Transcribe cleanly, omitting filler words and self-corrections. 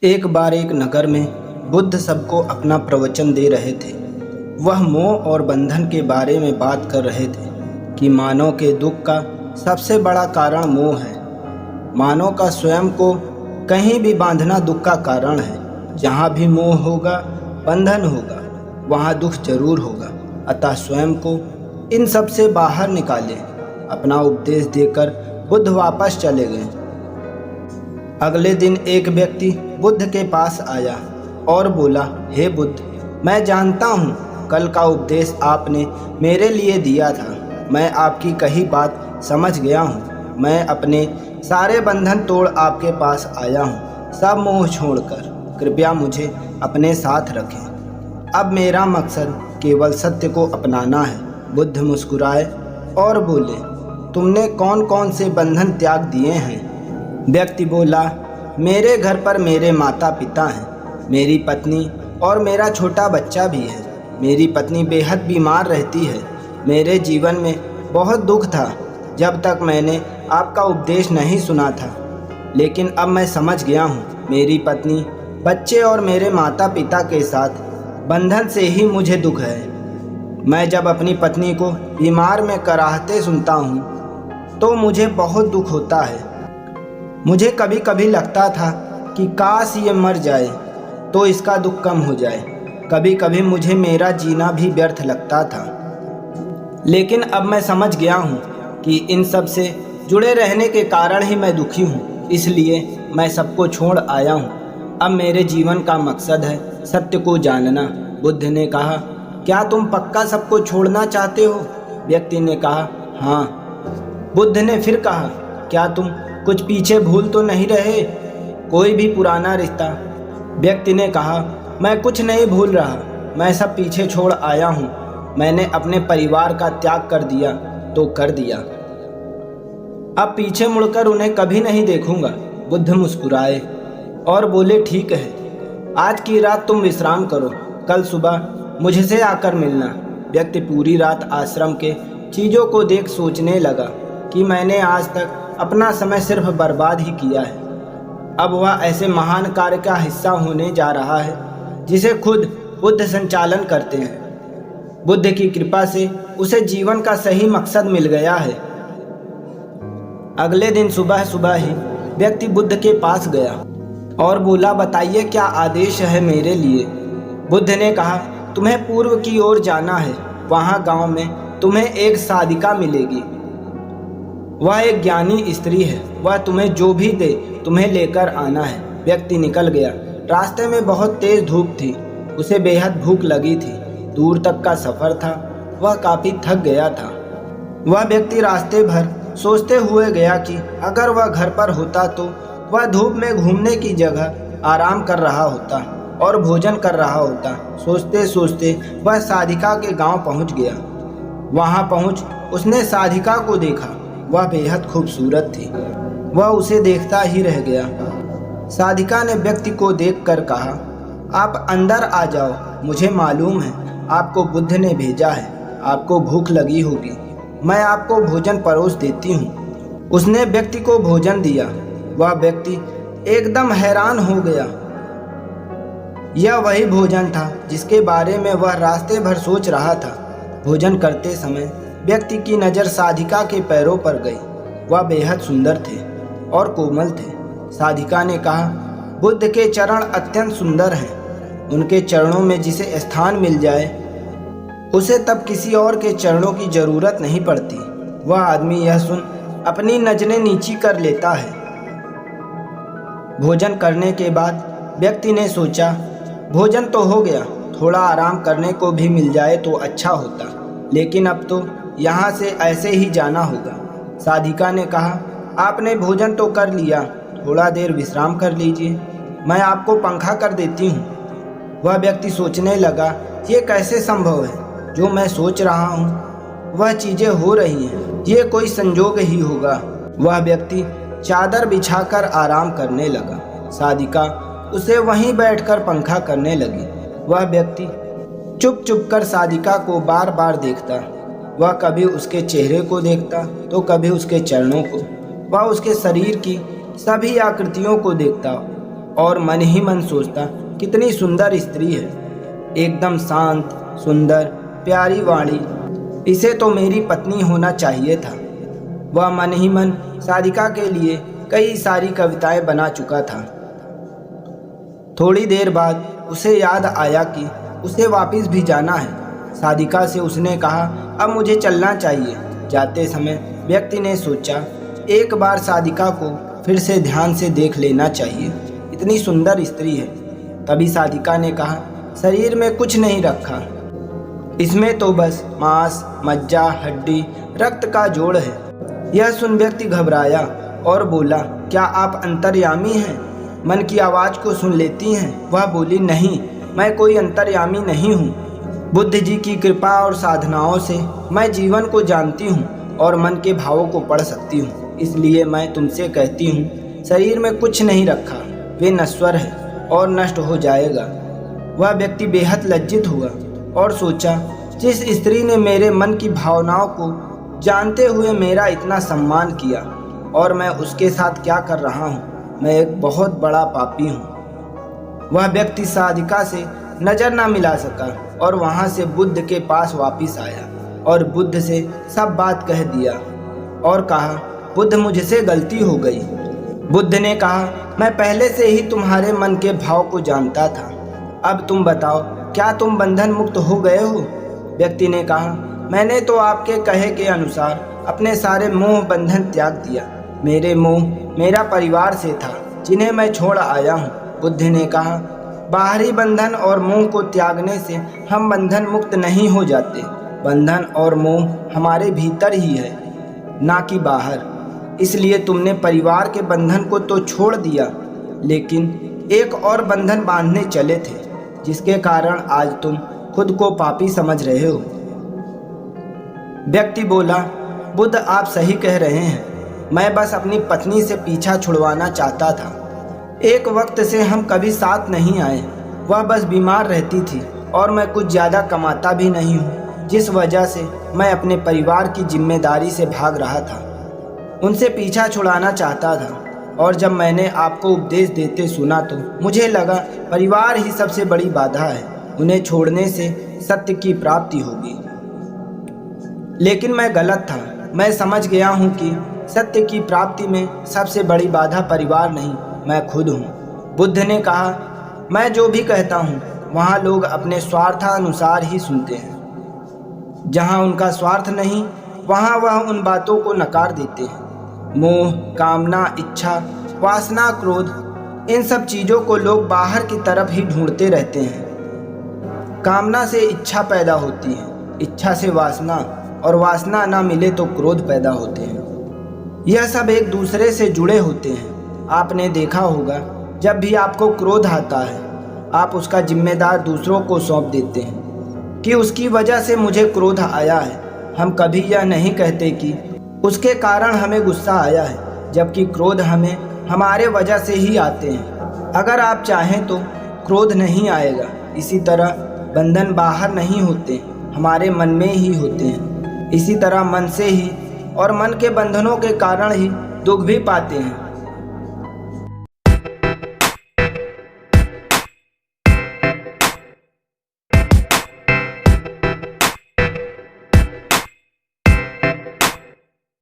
एक बार एक नगर में बुद्ध सबको अपना प्रवचन दे रहे थे। वह मोह और बंधन के बारे में बात कर रहे थे कि मानव के दुख का सबसे बड़ा कारण मोह है। मानव का स्वयं को कहीं भी बांधना दुख का कारण है। जहाँ भी मोह होगा, बंधन होगा, वहाँ दुख जरूर होगा। अतः स्वयं को इन सब से बाहर निकालें। अपना उपदेश देकर बुद्ध वापस चले गए। अगले दिन एक व्यक्ति बुद्ध के पास आया और बोला, हे बुद्ध, मैं जानता हूँ कल का उपदेश आपने मेरे लिए दिया था। मैं आपकी कही बात समझ गया हूँ। मैं अपने सारे बंधन तोड़ आपके पास आया हूँ, सब मोह छोड़कर। कृपया मुझे अपने साथ रखें। अब मेरा मकसद केवल सत्य को अपनाना है। बुद्ध मुस्कुराए और बोले, तुमने कौन कौन से बंधन त्याग दिए हैं? व्यक्ति बोला, मेरे घर पर मेरे माता पिता हैं, मेरी पत्नी और मेरा छोटा बच्चा भी है। मेरी पत्नी बेहद बीमार रहती है। मेरे जीवन में बहुत दुख था जब तक मैंने आपका उपदेश नहीं सुना था, लेकिन अब मैं समझ गया हूँ। मेरी पत्नी, बच्चे और मेरे माता पिता के साथ बंधन से ही मुझे दुख है। मैं जब अपनी पत्नी को बीमार में कराहते सुनता हूँ तो मुझे बहुत दुख होता है। मुझे कभी कभी लगता था कि काश ये मर जाए तो इसका दुख कम हो जाए। कभी कभी मुझे मेरा जीना भी व्यर्थ लगता था, लेकिन अब मैं समझ गया हूँ कि इन सब से जुड़े रहने के कारण ही मैं दुखी हूँ। इसलिए मैं सबको छोड़ आया हूँ। अब मेरे जीवन का मकसद है सत्य को जानना। बुद्ध ने कहा, क्या तुम पक्का सबको छोड़ना चाहते हो? व्यक्ति ने कहा, हाँ। बुद्ध ने फिर कहा, क्या तुम कुछ पीछे भूल तो नहीं रहे? कोई भी पुराना रिश्ता? व्यक्ति ने कहा, मैं कुछ नहीं भूल रहा। मैं सब पीछे छोड़ आया हूँ। मैंने अपने परिवार का त्याग कर दिया तो कर दिया। अब पीछे मुड़कर उन्हें कभी नहीं देखूंगा। बुद्ध मुस्कुराए और बोले, ठीक है, आज की रात तुम विश्राम करो। कल सुबह मुझसे आकर मिलना। व्यक्ति पूरी रात आश्रम के चीज़ों को देख सोचने लगा कि मैंने आज तक अपना समय सिर्फ बर्बाद ही किया है। अब वह ऐसे महान कार्य का हिस्सा होने जा रहा है जिसे खुद बुद्ध संचालन करते हैं। बुद्ध की कृपा से उसे जीवन का सही मकसद मिल गया है। अगले दिन सुबह सुबह ही व्यक्ति बुद्ध के पास गया और बोला, बताइए क्या आदेश है मेरे लिए? बुद्ध ने कहा, तुम्हें पूर्व की ओर जाना है। वहाँ गांव में तुम्हें एक साधिका मिलेगी। वह एक ज्ञानी स्त्री है। वह तुम्हें जो भी दे तुम्हें लेकर आना है। व्यक्ति निकल गया। रास्ते में बहुत तेज धूप थी। उसे बेहद भूख लगी थी। दूर तक का सफ़र था। वह काफ़ी थक गया था। वह व्यक्ति रास्ते भर सोचते हुए गया कि अगर वह घर पर होता तो वह धूप में घूमने की जगह आराम कर रहा होता और भोजन कर रहा होता। सोचते सोचते वह साधिका के गांव पहुंच गया। वहां पहुंच उसने साधिका को देखा। वह बेहद खूबसूरत थी। वह उसे देखता ही रह गया। साधिका ने व्यक्ति को देखकर कहा, आप अंदर आ जाओ। मुझे मालूम है आपको बुद्ध ने भेजा है। आपको भूख लगी होगी। मैं आपको भोजन परोस देती हूँ। उसने व्यक्ति को भोजन दिया। वह व्यक्ति एकदम हैरान हो गया। यह वही भोजन था जिसके बारे में वह रास्ते भर सोच रहा था। भोजन करते समय व्यक्ति की नज़र साधिका के पैरों पर गई। वह बेहद सुंदर थे और कोमल थे। साधिका ने कहा, बुद्ध के चरण अत्यंत सुंदर हैं। उनके चरणों में जिसे स्थान मिल जाए उसे तब किसी और के चरणों की जरूरत नहीं पड़ती। वह आदमी यह सुन अपनी नजरें नीची कर लेता है। भोजन करने के बाद व्यक्ति ने सोचा, भोजन तो हो गया, थोड़ा आराम करने को भी मिल जाए तो अच्छा होता, लेकिन अब तो यहाँ से ऐसे ही जाना होगा। साधिका ने कहा, आपने भोजन तो कर लिया, थोड़ा देर विश्राम कर लीजिए। मैं आपको पंखा कर देती हूँ। वह व्यक्ति सोचने लगा, ये कैसे संभव है? जो मैं सोच रहा हूँ वह चीज़ें हो रही हैं। ये कोई संजोग ही होगा। वह व्यक्ति चादर बिछाकर आराम करने लगा। साधिका उसे वहीं बैठकर पंखा करने लगी। वह व्यक्ति चुप चुप कर साधिका को बार बार देखता। वह कभी उसके चेहरे को देखता तो कभी उसके चरणों को। वह उसके शरीर की सभी आकृतियों को देखता। और मन ही मन सोचता कितनी सुंदर स्त्री है, एकदम शांत, सुंदर, प्यारी वाणी, इसे तो मेरी पत्नी होना चाहिए था। वह मन ही मन सारिका के लिए कई सारी कविताएं बना चुका था। थोड़ी देर बाद उसे याद आया कि उसे वापस भी जाना है। सारिका से उसने कहा, अब मुझे चलना चाहिए। जाते समय व्यक्ति ने सोचा, एक बार सारिका को फिर से ध्यान से देख लेना चाहिए, इतनी सुंदर स्त्री है। तभी सारिका ने कहा, शरीर में कुछ नहीं रखा, इसमें तो बस मांस, मज्जा, हड्डी, रक्त का जोड़ है। यह सुन व्यक्ति घबराया और बोला, क्या आप अंतर्यामी हैं? मन की आवाज़ को सुन लेती हैं? वह बोली, नहीं, मैं कोई अंतर्यामी नहीं हूँ। बुद्ध जी की कृपा और साधनाओं से मैं जीवन को जानती हूँ और मन के भावों को पढ़ सकती हूँ। इसलिए मैं तुमसे कहती हूँ, शरीर में कुछ नहीं रखा, वे नश्वर है और नष्ट हो जाएगा। वह व्यक्ति बेहद लज्जित हुआ और सोचा, जिस स्त्री ने मेरे मन की भावनाओं को जानते हुए मेरा इतना सम्मान किया और मैं उसके साथ क्या कर रहा हूँ, मैं एक बहुत बड़ा पापी हूँ। वह व्यक्ति सारिका से नज़र न मिला सका और वहाँ से बुद्ध के पास वापस आया और बुद्ध से सब बात कह दिया और कहा, बुद्ध, मुझसे गलती हो गई। बुद्ध ने कहा, मैं पहले से ही तुम्हारे मन के भाव को जानता था। अब तुम बताओ, क्या तुम बंधन मुक्त हो गए हो? व्यक्ति ने कहा, मैंने तो आपके कहे के अनुसार अपने सारे मोह बंधन त्याग दिया। मेरे मोह मेरा परिवार से था, जिन्हें मैं छोड़ आया हूँ। बुद्ध ने कहा, बाहरी बंधन और मोह को त्यागने से हम बंधन मुक्त नहीं हो जाते। बंधन और मोह हमारे भीतर ही है, ना कि बाहर। इसलिए तुमने परिवार के बंधन को तो छोड़ दिया, लेकिन एक और बंधन बांधने चले थे, जिसके कारण आज तुम खुद को पापी समझ रहे हो। व्यक्ति बोला, बुद्ध, आप सही कह रहे हैं, मैं बस अपनी पत्नी से पीछा छुड़वाना चाहता था। एक वक्त से हम कभी साथ नहीं आए, वह बस बीमार रहती थी और मैं कुछ ज़्यादा कमाता भी नहीं हूँ, जिस वजह से मैं अपने परिवार की जिम्मेदारी से भाग रहा था। उनसे पीछा छुड़ाना चाहता था और जब मैंने आपको उपदेश देते सुना तो मुझे लगा परिवार ही सबसे बड़ी बाधा है, उन्हें छोड़ने से सत्य की प्राप्ति होगी। लेकिन मैं गलत था। मैं समझ गया हूँ कि सत्य की प्राप्ति में सबसे बड़ी बाधा परिवार नहीं, मैं खुद हूँ। बुद्ध ने कहा, मैं जो भी कहता हूँ वहाँ लोग अपने स्वार्थानुसार ही सुनते हैं। जहाँ उनका स्वार्थ नहीं, वहाँ वह उन बातों को नकार देते हैं। मोह, कामना, इच्छा, वासना, क्रोध, इन सब चीज़ों को लोग बाहर की तरफ ही ढूंढते रहते हैं। कामना से इच्छा पैदा होती है, इच्छा से वासना, और वासना ना मिले तो क्रोध पैदा होते हैं। यह सब एक दूसरे से जुड़े होते हैं। आपने देखा होगा, जब भी आपको क्रोध आता है, आप उसका जिम्मेदार दूसरों को सौंप देते हैं कि उसकी वजह से मुझे क्रोध आया है। हम कभी यह नहीं कहते कि उसके कारण हमें गुस्सा आया है, जबकि क्रोध हमें हमारे वजह से ही आते हैं। अगर आप चाहें तो क्रोध नहीं आएगा। इसी तरह बंधन बाहर नहीं होते, हमारे मन में ही होते हैं। इसी तरह मन से ही और मन के बंधनों के कारण ही दुख भी पाते हैं।